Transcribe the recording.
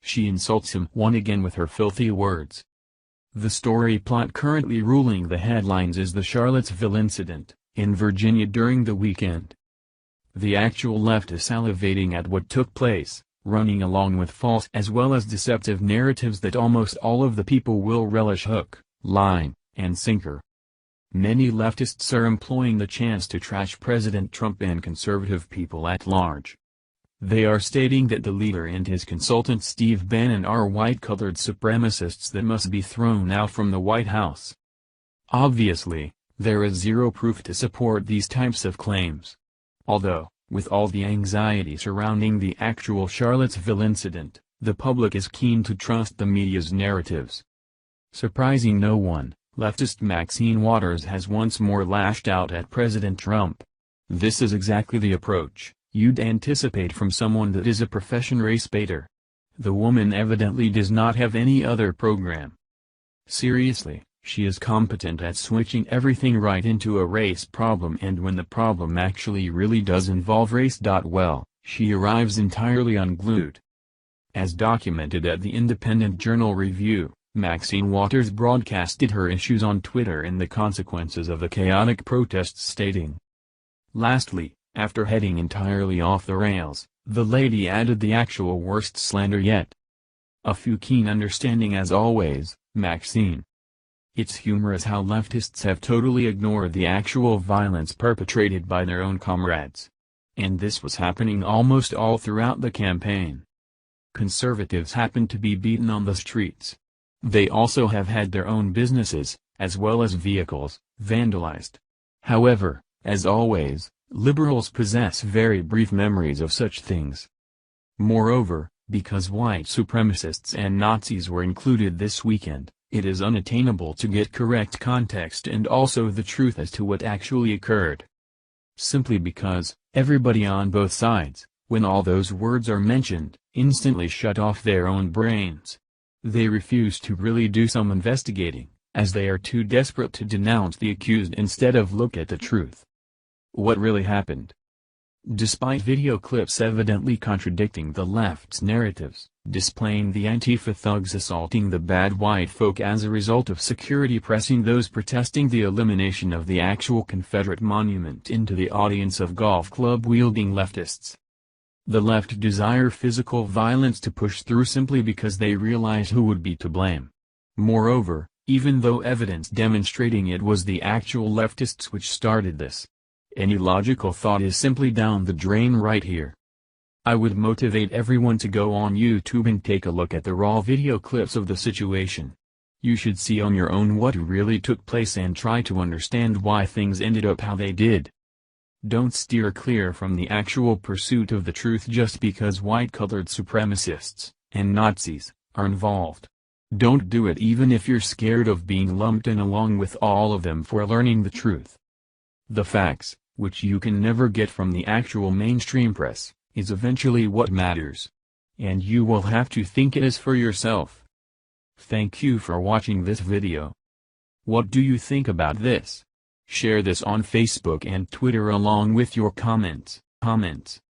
she insults him once again with her filthy words. The story plot currently ruling the headlines is the Charlottesville incident in Virginia during the weekend. The actual left is salivating at what took place, running along with false as well as deceptive narratives that almost all of the people will relish hook, line, and sinker. Many leftists are employing the chance to trash President Trump and conservative people at large. They are stating that the leader and his consultant Steve Bannon are white-colored supremacists that must be thrown out from the White House. Obviously, there is zero proof to support these types of claims. Although, with all the anxiety surrounding the actual Charlottesville incident, the public is keen to trust the media's narratives. Surprising no one, leftist Maxine Waters has once more lashed out at President Trump. This is exactly the approach you'd anticipate from someone that is a professional race baiter. The woman evidently does not have any other program. Seriously, she is competent at switching everything right into a race problem, and when the problem actually really does involve race, well, she arrives entirely unglued. As documented at the Independent Journal Review, Maxine Waters broadcasted her issues on Twitter and the consequences of the chaotic protests, stating, "Lastly, after heading entirely off the rails, the lady added the actual worst slander yet. A few keen understanding as always, Maxine." It's humorous how leftists have totally ignored the actual violence perpetrated by their own comrades. And this was happening almost all throughout the campaign. Conservatives happen to be beaten on the streets. They also have had their own businesses, as well as vehicles, vandalized. However, as always, liberals possess very brief memories of such things. Moreover, because white supremacists and Nazis were included this weekend, it is unattainable to get correct context and also the truth as to what actually occurred. Simply because, everybody on both sides, when all those words are mentioned, instantly shut off their own brains. They refuse to really do some investigating, as they are too desperate to denounce the accused instead of look at the truth. What really happened? Despite video clips evidently contradicting the left's narratives, displaying the Antifa thugs assaulting the bad white folk as a result of security pressing those protesting the elimination of the actual Confederate monument into the audience of golf club-wielding leftists. The left desire physical violence to push through simply because they realize who would be to blame. Moreover, even though evidence demonstrating it was the actual leftists which started this, any logical thought is simply down the drain right here. I would motivate everyone to go on YouTube and take a look at the raw video clips of the situation. You should see on your own what really took place and try to understand why things ended up how they did. Don't steer clear from the actual pursuit of the truth just because white-colored supremacists and Nazis are involved. Don't do it even if you're scared of being lumped in along with all of them for learning the truth. The facts, which you can never get from the actual mainstream press, is eventually what matters. And you will have to think it is for yourself. Thank you for watching this video. What do you think about this? Share this on Facebook and Twitter along with your comments.